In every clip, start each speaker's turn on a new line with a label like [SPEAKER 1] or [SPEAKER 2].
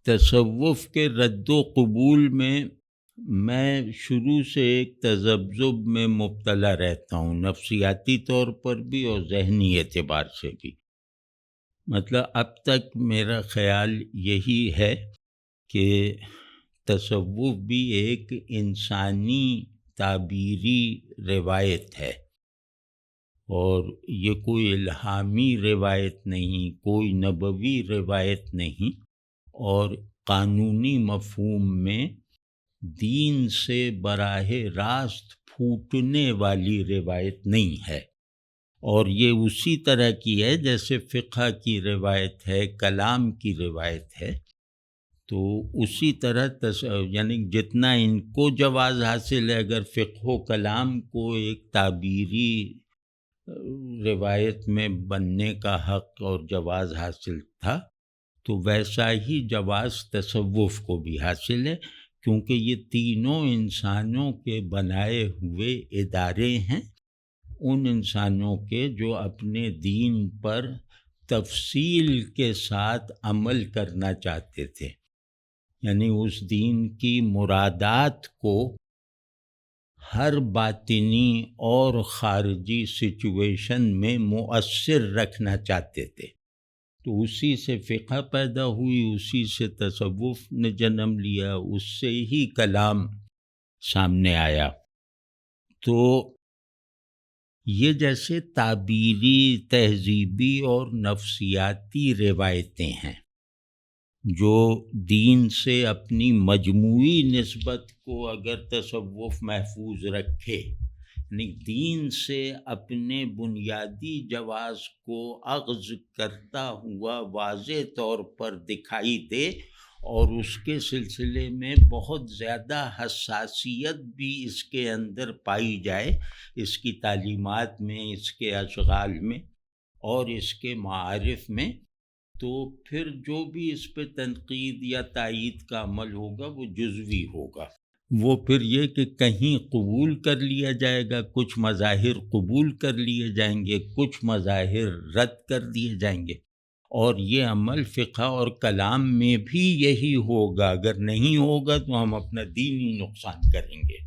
[SPEAKER 1] تصوف کے رد و قبول میں شروع سے ایک تذبذب میں مبتلا رہتا ہوں، نفسیاتی طور پر بھی اور ذہنی اعتبار سے بھی۔ مطلب اب تک میرا خیال یہی ہے کہ تصوف بھی ایک انسانی تعبیری روایت ہے، اور یہ کوئی الہامی روایت نہیں، کوئی نبوی روایت نہیں، اور قانونی مفہوم میں دین سے براہ راست پھوٹنے والی روایت نہیں ہے، اور یہ اسی طرح کی ہے جیسے فقہ کی روایت ہے، کلام کی روایت ہے۔ تو اسی طرح یعنی جتنا ان کو جواز حاصل ہے، اگر فقہ و کلام کو ایک تعبیری روایت میں بننے کا حق اور جواز حاصل تھا، تو ویسا ہی جواز تصوف کو بھی حاصل ہے، کیونکہ یہ تینوں انسانوں کے بنائے ہوئے ادارے ہیں، ان انسانوں کے جو اپنے دین پر تفصیل کے ساتھ عمل کرنا چاہتے تھے، یعنی اس دین کی مرادات کو ہر باطنی اور خارجی سچویشن میں مؤثر رکھنا چاہتے تھے۔ تو اسی سے فقہ پیدا ہوئی، اسی سے تصوف نے جنم لیا، اس سے ہی کلام سامنے آیا۔ تو یہ جیسے تعبیری، تہذیبی اور نفسیاتی روایتیں ہیں جو دین سے اپنی مجموعی نسبت کو اگر تصوف محفوظ رکھے، یعنی دین سے اپنے بنیادی جواز کو اخذ کرتا ہوا واضح طور پر دکھائی دے، اور اس کے سلسلے میں بہت زیادہ حساسیت بھی اس کے اندر پائی جائے، اس کی تعلیمات میں، اس کے اشغال میں اور اس کے معارف میں، تو پھر جو بھی اس پہ تنقید یا تائید کا عمل ہوگا وہ جزوی ہوگا۔ وہ پھر یہ کہ کہیں قبول کر لیا جائے گا، کچھ مظاہر قبول کر لیے جائیں گے، کچھ مظاہر رد کر دیے جائیں گے، اور یہ عمل فقہ اور کلام میں بھی یہی ہوگا۔ اگر نہیں ہوگا تو ہم اپنا دینی نقصان کریں گے۔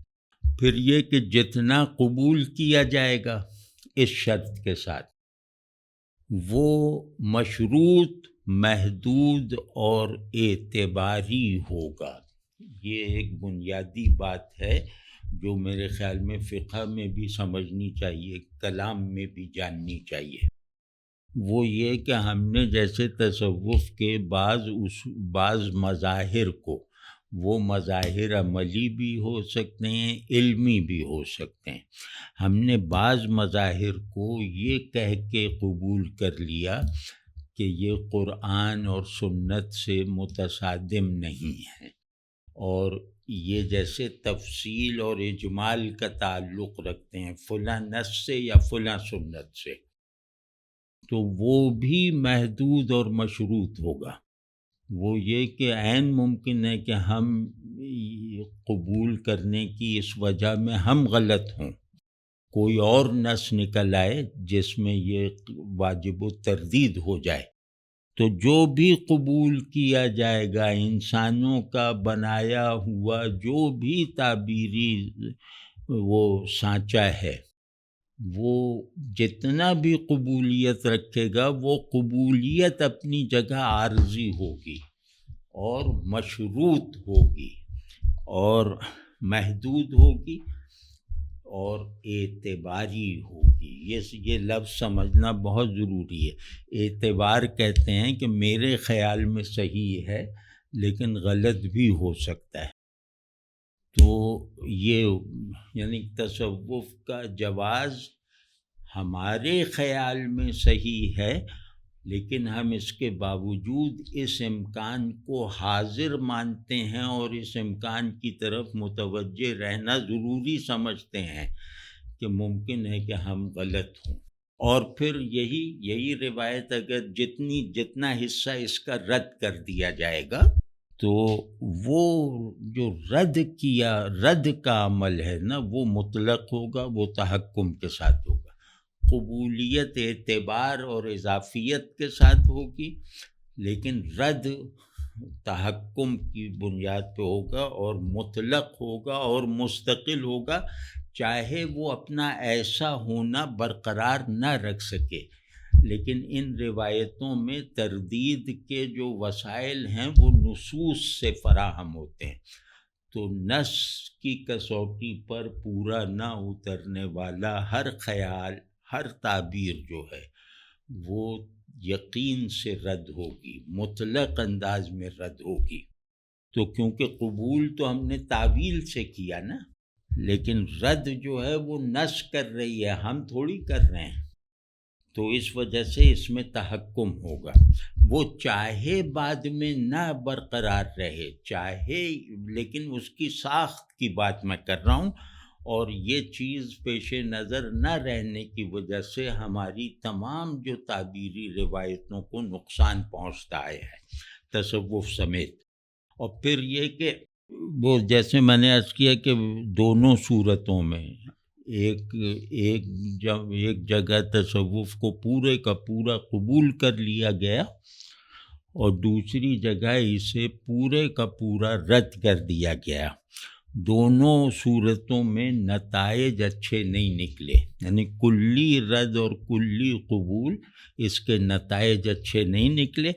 [SPEAKER 1] پھر یہ کہ جتنا قبول کیا جائے گا اس شرط کے ساتھ، وہ مشروط، محدود اور اعتباری ہوگا۔ یہ ایک بنیادی بات ہے جو میرے خیال میں فقہ میں بھی سمجھنی چاہیے، کلام میں بھی جاننی چاہیے۔ وہ یہ کہ ہم نے جیسے تصوف کے بعض مظاہر کو، وہ مظاہر عملی بھی ہو سکتے ہیں، علمی بھی ہو سکتے ہیں، ہم نے بعض مظاہر کو یہ کہہ کے قبول کر لیا کہ یہ قرآن اور سنت سے متصادم نہیں ہے، اور یہ جیسے تفصیل اور اجمال کا تعلق رکھتے ہیں فلاں نص سے یا فلاں سنت سے، تو وہ بھی محدود اور مشروط ہوگا۔ وہ یہ کہ عین ممکن ہے کہ ہم قبول کرنے کی اس وجہ میں ہم غلط ہوں، کوئی اور نص نکل آئے جس میں یہ واجب التردید ہو جائے، تو جو بھی قبول کیا جائے گا، انسانوں کا بنایا ہوا جو بھی تعبیری وہ سانچہ ہے، وہ جتنا بھی قبولیت رکھے گا، وہ قبولیت اپنی جگہ عارضی ہوگی اور مشروط ہوگی اور محدود ہوگی اور اعتباری ہوگی۔ یہ لفظ سمجھنا بہت ضروری ہے۔ اعتبار کہتے ہیں کہ میرے خیال میں صحیح ہے لیکن غلط بھی ہو سکتا ہے۔ تو یہ یعنی تصوف کا جواز ہمارے خیال میں صحیح ہے، لیکن ہم اس کے باوجود اس امکان کو حاضر مانتے ہیں اور اس امکان کی طرف متوجہ رہنا ضروری سمجھتے ہیں کہ ممکن ہے کہ ہم غلط ہوں۔ اور پھر یہی روایت اگر جتنا حصہ اس کا رد کر دیا جائے گا، تو وہ جو رد کا عمل ہے نا، وہ مطلق ہوگا، وہ تحکم کے ساتھ ہوگا، قبولیت، اعتبار اور اضافیت کے ساتھ ہوگی، لیکن رد تحکم کی بنیاد پہ ہوگا اور مطلق ہوگا اور مستقل ہوگا، چاہے وہ اپنا ایسا ہونا برقرار نہ رکھ سکے۔ لیکن ان روایتوں میں تردید کے جو وسائل ہیں وہ نصوص سے فراہم ہوتے ہیں، تو نص کی کسوٹی پر پورا نہ اترنے والا ہر خیال، ہر تعبیر جو ہے وہ یقین سے رد ہوگی، مطلق انداز میں رد ہوگی۔ تو کیونکہ قبول تو ہم نے تعویل سے کیا نا، لیکن رد جو ہے وہ نص کر رہی ہے، ہم تھوڑی کر رہے ہیں، تو اس وجہ سے اس میں تحکم ہوگا۔ وہ چاہے بعد میں نہ برقرار رہے، چاہے، لیکن اس کی ساخت کی بات میں کر رہا ہوں، اور یہ چیز پیش نظر نہ رہنے کی وجہ سے ہماری تمام جو تعبیری روایتوں کو نقصان پہنچتا آیا ہے، تصوف سمیت۔ اور پھر یہ کہ وہ جیسے میں نے عرض کیا کہ دونوں صورتوں میں ایک جگہ تصوف کو پورے کا پورا قبول کر لیا گیا اور دوسری جگہ اسے پورے کا پورا رد کر دیا گیا۔ دونوں صورتوں میں نتائج اچھے نہیں نکلے، یعنی کلی رد اور کلی قبول، اس کے نتائج اچھے نہیں نکلے۔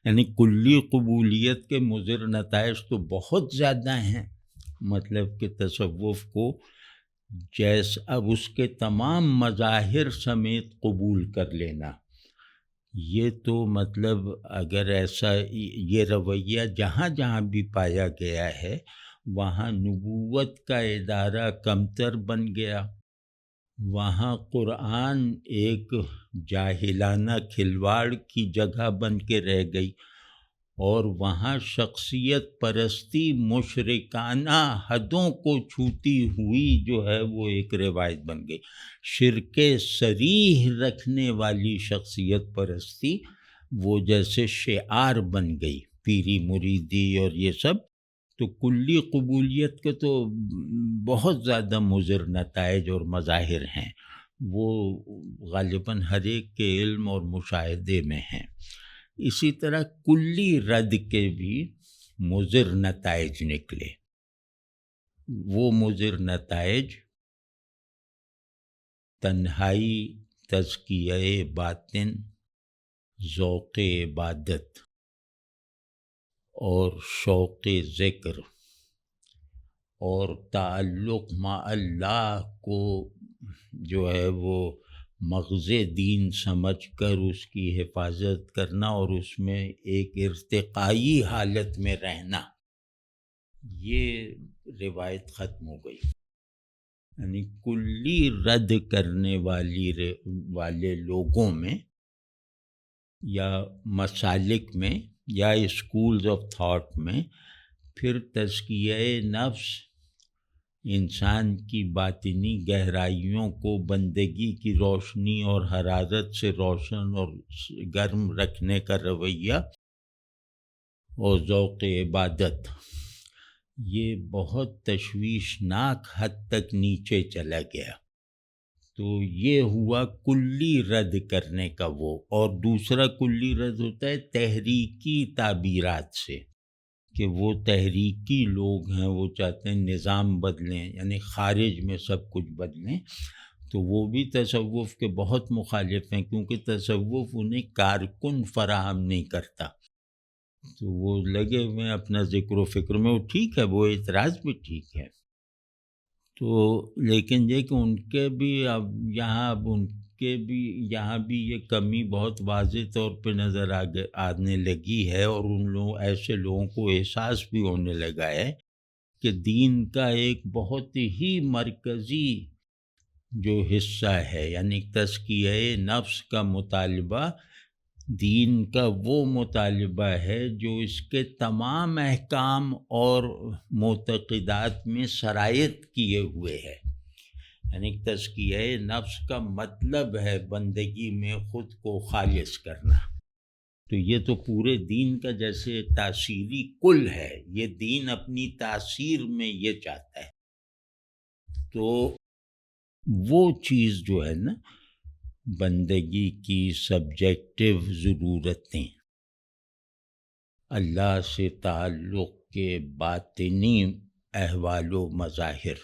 [SPEAKER 1] یعنی کلی قبولیت کے مضر نتائج تو بہت زیادہ ہیں، مطلب کہ تصوف کو جیسا اب اس کے تمام مظاہر سمیت قبول کر لینا، یہ تو مطلب اگر ایسا یہ رویہ جہاں جہاں بھی پایا گیا ہے وہاں نبوت کا ادارہ کمتر بن گیا، وہاں قرآن ایک جاہلانہ کھلواڑ کی جگہ بن کے رہ گئی، اور وہاں شخصیت پرستی مشرکانہ حدوں کو چھوتی ہوئی جو ہے وہ ایک روایت بن گئی، شرک صریح رکھنے والی شخصیت پرستی وہ جیسے شعار بن گئی، پیری مریدی اور یہ سب۔ تو کلی قبولیت کے تو بہت زیادہ مضر نتائج اور مظاہر ہیں، وہ غالباً ہر ایک کے علم اور مشاہدے میں ہیں۔ اسی طرح کلی رد کے بھی مضر نتائج نکلے۔ وہ مضر نتائج تنہائی، تزکیہ باطن، ذوق عبادت اور شوق ذکر اور تعلق مع اللہ کو جو ہے وہ مغز دین سمجھ کر اس کی حفاظت کرنا اور اس میں ایک ارتقائی حالت میں رہنا، یہ روایت ختم ہو گئی۔ یعنی کلی رد کرنے والے لوگوں میں یا مسالک میں یا اسکولز آف تھاٹ میں پھر تزکیہ نفس، انسان کی باطنی گہرائیوں کو بندگی کی روشنی اور حرارت سے روشن اور گرم رکھنے کا رویہ اور ذوق عبادت، یہ بہت تشویشناک حد تک نیچے چلا گیا۔ تو یہ ہوا کلی رد کرنے کا وہ، اور دوسرا کلی رد ہوتا ہے تحریکی تعبیرات سے، کہ وہ تحریکی لوگ ہیں، وہ چاہتے ہیں نظام بدلیں، یعنی خارج میں سب کچھ بدلیں، تو وہ بھی تصوف کے بہت مخالف ہیں، کیونکہ تصوف انہیں کارکن فراہم نہیں کرتا، تو وہ لگے ہوئے اپنا ذکر و فکر میں، وہ ٹھیک ہے، وہ اعتراض بھی ٹھیک ہے، تو لیکن یہ کہ ان کے بھی اب ان کے بھی یہاں بھی یہ کمی بہت واضح طور پہ نظر آنے لگی ہے، اور ایسے لوگوں کو احساس بھی ہونے لگا ہے کہ دین کا ایک بہت ہی مرکزی جو حصہ ہے، یعنی تزکیہ نفس کا مطالبہ دین کا وہ مطالبہ ہے جو اس کے تمام احکام اور معتقدات میں سرایت کیے ہوئے ہے۔ یعنی تزکیہ نفس کا مطلب ہے بندگی میں خود کو خالص کرنا، تو یہ تو پورے دین کا جیسے تاثیری کل ہے، یہ دین اپنی تاثیر میں یہ چاہتا ہے۔ تو وہ چیز جو ہے نا، بندگی کی سبجیکٹو ضرورتیں، اللہ سے تعلق کے باطنی احوال و مظاہر،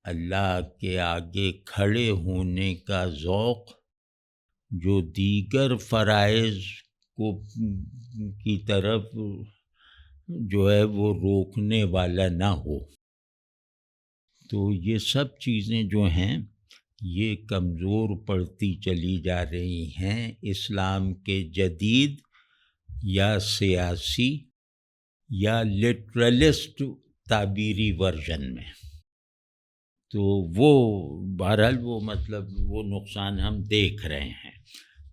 [SPEAKER 1] اللہ کے آگے کھڑے ہونے کا ذوق جو دیگر فرائض کو کی طرف جو ہے وہ روکنے والا نہ ہو. تو یہ سب چیزیں جو ہیں یہ کمزور پڑتی چلی جا رہی ہیں اسلام کے جدید یا سیاسی یا لٹرلسٹ تعبیری ورژن میں. تو وہ بہرحال وہ مطلب وہ نقصان ہم دیکھ رہے ہیں.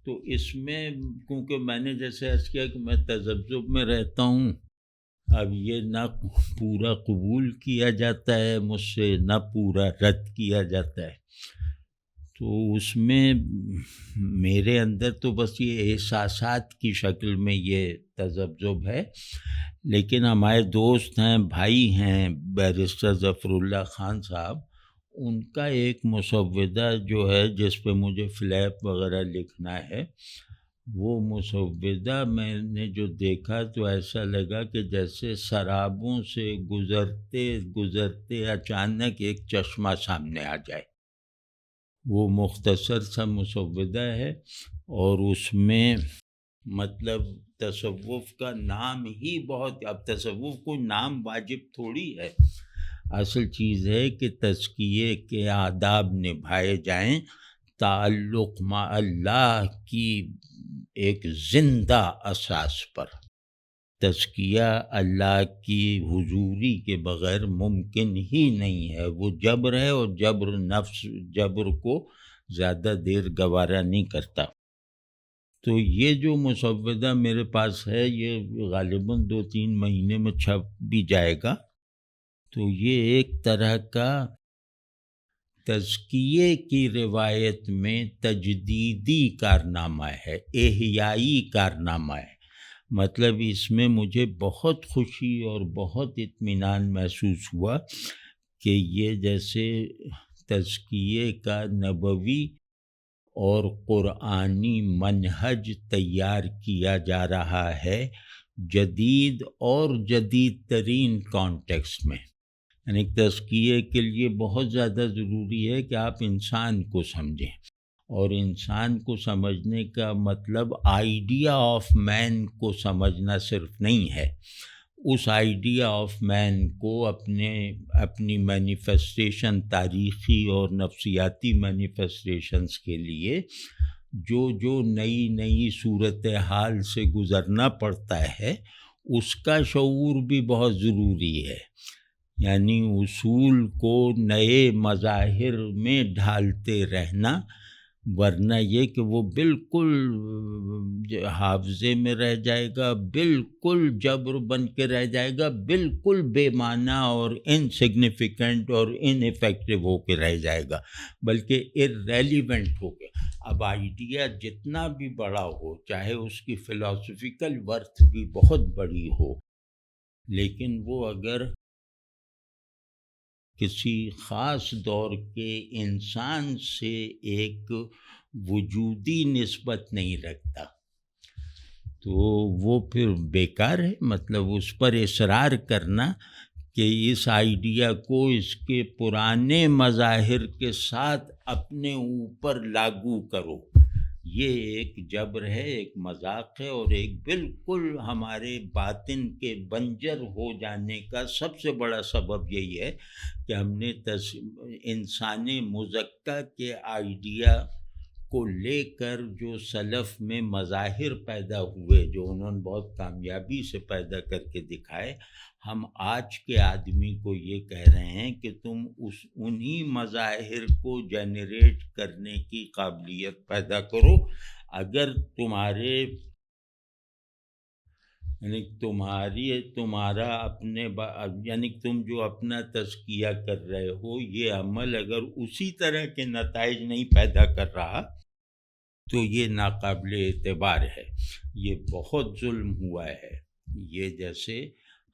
[SPEAKER 1] تو اس میں کیونکہ میں نے جیسے عرض کیا کہ میں تذبذب میں رہتا ہوں، اب یہ نہ پورا قبول کیا جاتا ہے مجھ سے، نہ پورا رد کیا جاتا ہے. تو اس میں میرے اندر تو بس یہ احساسات کی شکل میں یہ تذبذب ہے. لیکن ہمارے دوست ہیں، بھائی ہیں، بیرسٹر ظفر اللہ خان صاحب، ان کا ایک مسودہ جو ہے جس پہ مجھے فلیپ وغیرہ لکھنا ہے، وہ مسودہ میں نے جو دیکھا تو ایسا لگا کہ جیسے سرابوں سے گزرتے گزرتے اچانک ایک چشمہ سامنے آ جائے. وہ مختصر سا مسودہ ہے اور اس میں مطلب تصوف کا نام ہی بہت، اب تصوف کوئی نام واجب تھوڑی ہے، اصل چیز ہے کہ تزکیے کے آداب نبھائے جائیں تعلق مع اللہ کی ایک زندہ اساس پر. تزکیہ اللہ کی حضوری کے بغیر ممکن ہی نہیں ہے. وہ جبر ہے اور جبر نفس جبر کو زیادہ دیر گوارا نہیں کرتا. تو یہ جو مسودہ میرے پاس ہے یہ غالباً 2-3 مہینے میں چھپ بھی جائے گا. تو یہ ایک طرح کا تزکیے کی روایت میں تجدیدی کارنامہ ہے، احیائی کارنامہ ہے. مطلب اس میں مجھے بہت خوشی اور بہت اطمینان محسوس ہوا کہ یہ جیسے تزکیے کا نبوی اور قرآنی منہج تیار کیا جا رہا ہے جدید اور جدید ترین کانٹیکسٹ میں. یعنی تزکیے کے لیے بہت زیادہ ضروری ہے کہ آپ انسان کو سمجھیں، اور انسان کو سمجھنے کا مطلب آئیڈیا آف مین کو سمجھنا صرف نہیں ہے. اس آئیڈیا آف مین کو اپنی مینیفیسٹیشن، تاریخی اور نفسیاتی مینیفیسٹیشنز کے لیے جو نئی صورتحال سے گزرنا پڑتا ہے اس کا شعور بھی بہت ضروری ہے. یعنی اصول کو نئے مظاہر میں ڈھالتے رہنا، ورنہ یہ کہ وہ بالکل حافظے میں رہ جائے گا، بالکل جبر بن کے رہ جائے گا، بالکل بے معنی اور انسگنیفیکنٹ اور ان ایفیکٹو ہو کے رہ جائے گا، بلکہ ارریلیونٹ ہو گیا. اب آئیڈیا جتنا بھی بڑا ہو، چاہے اس کی فلاسفیکل ورتھ بھی بہت بڑی ہو، لیکن وہ اگر کسی خاص دور کے انسان سے ایک وجودی نسبت نہیں رکھتا تو وہ پھر بیکار ہے. مطلب اس پر اصرار کرنا کہ اس آئیڈیا کو اس کے پرانے مظاہر کے ساتھ اپنے اوپر لاگو کرو، یہ ایک جبر ہے، ایک مذاق ہے، اور ایک بالکل ہمارے باطن کے بنجر ہو جانے کا سب سے بڑا سبب یہی ہے کہ ہم نے انسان مزکہ کے آئیڈیا کو لے کر جو سلف میں مظاہر پیدا ہوئے، جو انہوں نے بہت کامیابی سے پیدا کر کے دکھائے، ہم آج کے آدمی کو یہ کہہ رہے ہیں کہ تم انہی مظاہر کو جنریٹ کرنے کی قابلیت پیدا کرو. اگر تمہارا اپنے یعنی تم جو اپنا تزکیہ کر رہے ہو، یہ عمل اگر اسی طرح کے نتائج نہیں پیدا کر رہا تو یہ ناقابل اعتبار ہے. یہ بہت ظلم ہوا ہے. یہ جیسے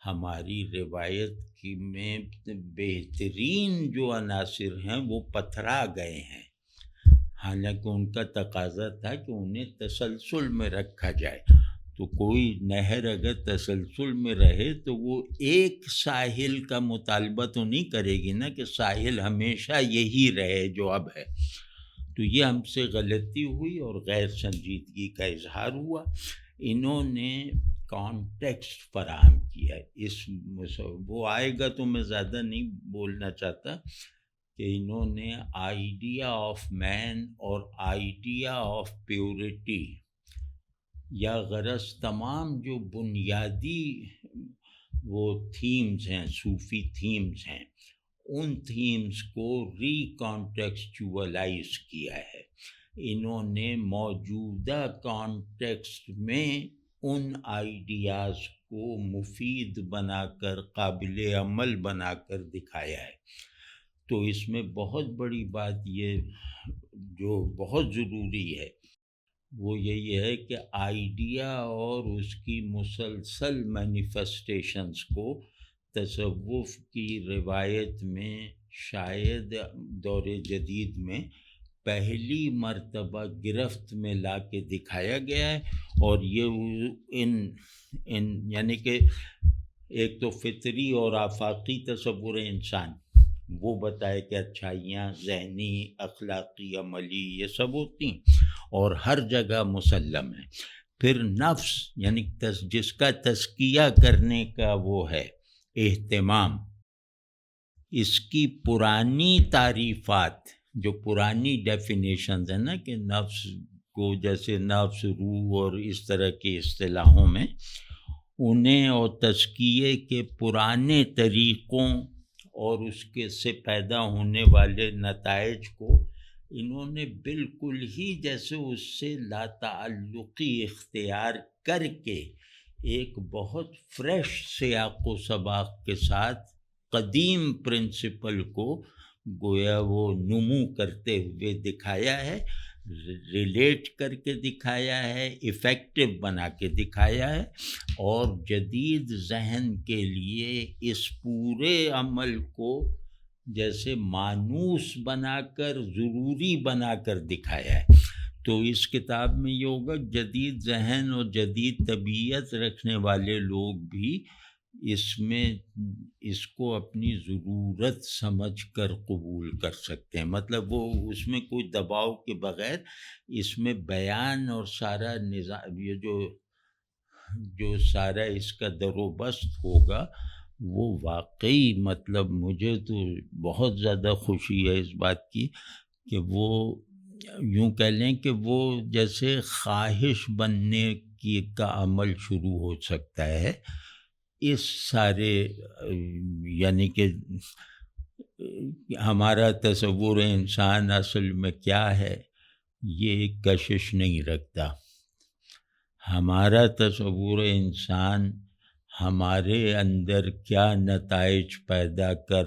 [SPEAKER 1] ہماری روایت میں بہترین جو عناصر ہیں وہ پتھرا گئے ہیں، حالانکہ ان کا تقاضا تھا کہ انہیں تسلسل میں رکھا جائے. تو کوئی نہر اگر تسلسل میں رہے تو وہ ایک ساحل کا مطالبہ تو نہیں کرے گی نا کہ ساحل ہمیشہ یہی رہے جو اب ہے. تو یہ ہم سے غلطی ہوئی اور غیر سنجیدگی کا اظہار ہوا. انہوں نے کانٹیکسٹ فراہم کیا. وہ آئے گا تو میں زیادہ نہیں بولنا چاہتا کہ انہوں نے آئیڈیا آف مین اور آئیڈیا آف پیورٹی یا غرض تمام جو بنیادی وہ تھیمز ہیں، صوفی تھیمز ہیں، ان تھیمز کو ریکانٹیکسچولائز کیا ہے. انہوں نے موجودہ کانٹیکسٹ میں ان آئیڈیاز کو مفید بنا کر، قابل عمل بنا کر دکھایا ہے. تو اس میں بہت بڑی بات یہ جو بہت ضروری ہے وہ یہی ہے کہ آئیڈیا اور اس کی مسلسل مینیفیسٹیشنز کو تصوف کی روایت میں شاید دور جدید میں پہلی مرتبہ گرفت میں لا کے دکھایا گیا ہے. اور یہ ان یعنی کہ ایک تو فطری اور آفاقی تصور انسان وہ بتائے کہ اچھائیاں ذہنی، اخلاقی، عملی یہ سب ہوتی ہیں اور ہر جگہ مسلم ہے. پھر نفس یعنی جس کا تزکیہ کرنے کا وہ ہے اہتمام، اس کی پرانی تعریفات جو پرانی ڈیفینیشنز ہیں نا کہ نفس کو جیسے نفس، روح اور اس طرح کی اصطلاحوں میں انہیں اور تزکیے کے پرانے طریقوں اور اس کے سے پیدا ہونے والے نتائج کو انہوں نے بالکل ہی جیسے اس سے لا تعلقی اختیار کر کے ایک بہت فریش سیاق و سباق کے ساتھ قدیم پرنسپل کو گویا وہ نمو کرتے ہوئے دکھایا ہے، ریلیٹ کر کے دکھایا ہے، ایفیکٹو بنا کے دکھایا ہے. اور جدید ذہن کے لیے اس پورے عمل کو جیسے مانوس بنا کر، ضروری بنا کر دکھایا ہے. تو اس کتاب میں یہ ہوگا جدید ذہن اور جدید طبیعت رکھنے والے لوگ بھی اس میں اس کو اپنی ضرورت سمجھ کر قبول کر سکتے ہیں. مطلب وہ اس میں کوئی دباؤ کے بغیر اس میں بیان اور سارا نظام یہ جو سارا اس کا در و بست ہوگا وہ واقعی مطلب مجھے تو بہت زیادہ خوشی ہے اس بات کی کہ وہ یوں کہہ لیں کہ وہ جیسے خواہش بننے کی کا عمل شروع ہو سکتا ہے اس سارے یعنی کہ ہمارا تصور انسان اصل میں کیا ہے یہ کشش نہیں رکھتا. ہمارا تصور انسان ہمارے اندر کیا نتائج پیدا کر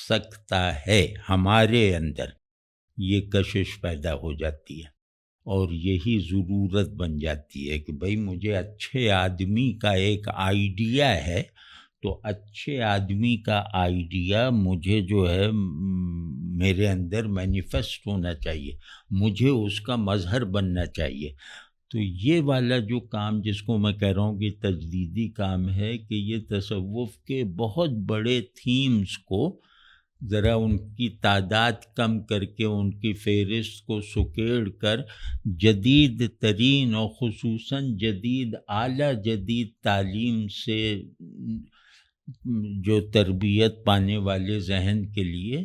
[SPEAKER 1] سکتا ہے ہمارے اندر یہ کشش پیدا ہو جاتی ہے اور یہی ضرورت بن جاتی ہے کہ بھئی مجھے اچھے آدمی کا ایک آئیڈیا ہے تو اچھے آدمی کا آئیڈیا مجھے جو ہے میرے اندر مینیفیسٹ ہونا چاہیے، مجھے اس کا مظہر بننا چاہیے. تو یہ والا جو کام جس کو میں کہہ رہا ہوں کہ تجدیدی کام ہے کہ یہ تصوف کے بہت بڑے تھیمز کو ذرا ان کی تعداد کم کر کے ان کی فہرست کو سکیڑ کر جدید ترین اور خصوصاً جدید اعلیٰ جدید تعلیم سے جو تربیت پانے والے ذہن کے لیے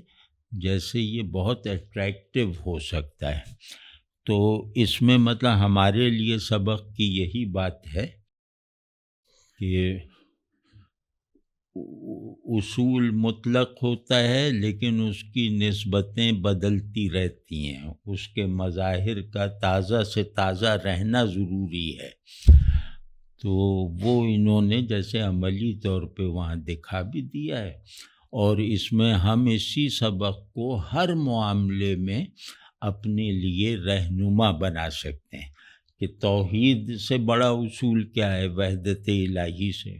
[SPEAKER 1] جیسے یہ بہت اٹریکٹیو ہو سکتا ہے. تو اس میں مطلب ہمارے لیے سبق کی یہی بات ہے کہ اصول مطلق ہوتا ہے لیکن اس کی نسبتیں بدلتی رہتی ہیں، اس کے مظاہر کا تازہ سے تازہ رہنا ضروری ہے. تو وہ انہوں نے جیسے عملی طور پہ وہاں دکھا بھی دیا ہے اور اس میں ہم اسی سبق کو ہر معاملے میں اپنے لیے رہنما بنا سکتے ہیں کہ توحید سے بڑا اصول کیا ہے وحدت الہی سے.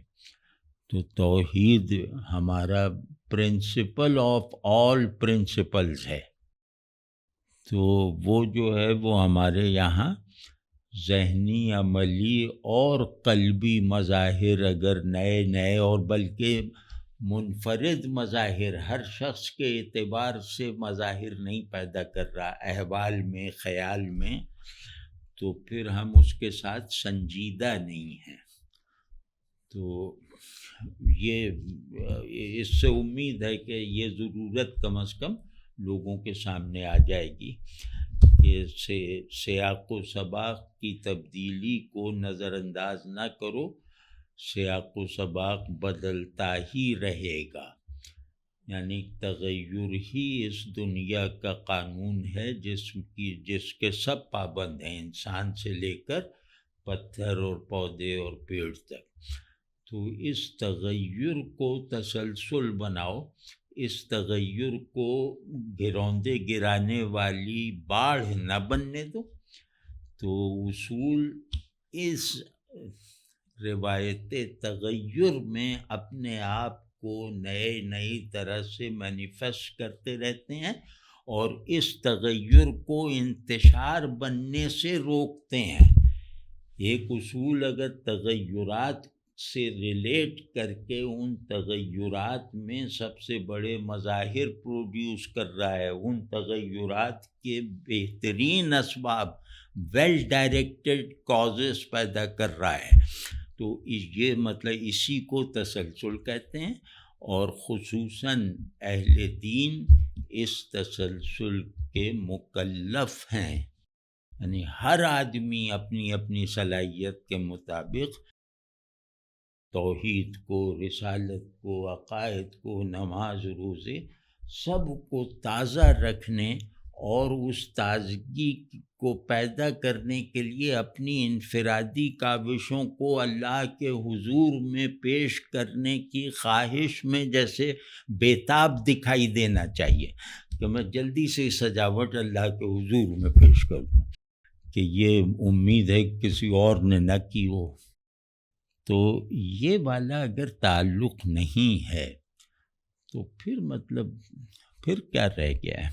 [SPEAKER 1] تو توحید ہمارا پرنسپل آف آل پرنسپلز ہے. تو وہ جو ہے وہ ہمارے یہاں ذہنی، عملی اور قلبی مظاہر اگر نئے نئے اور بلکہ منفرد مظاہر، ہر شخص کے اعتبار سے مظاہر نہیں پیدا کر رہا احوال میں، خیال میں، تو پھر ہم اس کے ساتھ سنجیدہ نہیں ہیں۔ تو یہ اس سے امید ہے کہ یہ ضرورت کم از کم لوگوں کے سامنے آ جائے گی کہ سیاق و سباق کی تبدیلی کو نظر انداز نہ کرو، سیاق و سباق بدلتا ہی رہے گا، یعنی تغیر ہی اس دنیا کا قانون ہے جس کے سب پابند ہیں، انسان سے لے کر پتھر اور پودے اور پیڑ تک۔ تو اس تغیر کو تسلسل بناؤ، اس تغیر کو گروندے گرانے والی باڑھ نہ بننے دو۔ تو اصول اس روایت تغیر میں اپنے آپ کو نئی طرح سے مینیفیسٹ کرتے رہتے ہیں اور اس تغیر کو انتشار بننے سے روکتے ہیں۔ ایک اصول اگر تغیرات سے ریلیٹ کر کے ان تغیرات میں سب سے بڑے مظاہر پروڈیوس کر رہا ہے، ان تغیرات کے بہترین اسباب، ویل ڈائریکٹڈ کازز پیدا کر رہا ہے، تو یہ مطلب اسی کو تسلسل کہتے ہیں، اور خصوصاً اہل دین اس تسلسل کے مکلف ہیں، یعنی ہر آدمی اپنی اپنی صلاحیت کے مطابق توحید کو، رسالت کو، عقائد کو، نماز، روزے، سب کو تازہ رکھنے اور اس تازگی کو پیدا کرنے کے لیے اپنی انفرادی کاوشوں کو اللہ کے حضور میں پیش کرنے کی خواہش میں جیسے بےتاب دکھائی دینا چاہیے کہ میں جلدی سے سجاوٹ اللہ کے حضور میں پیش کر دوں، کہ یہ امید ہے کہ کسی اور نے نہ کی ہو۔ تو یہ والا اگر تعلق نہیں ہے تو پھر مطلب پھر کیا رہ گیا ہے؟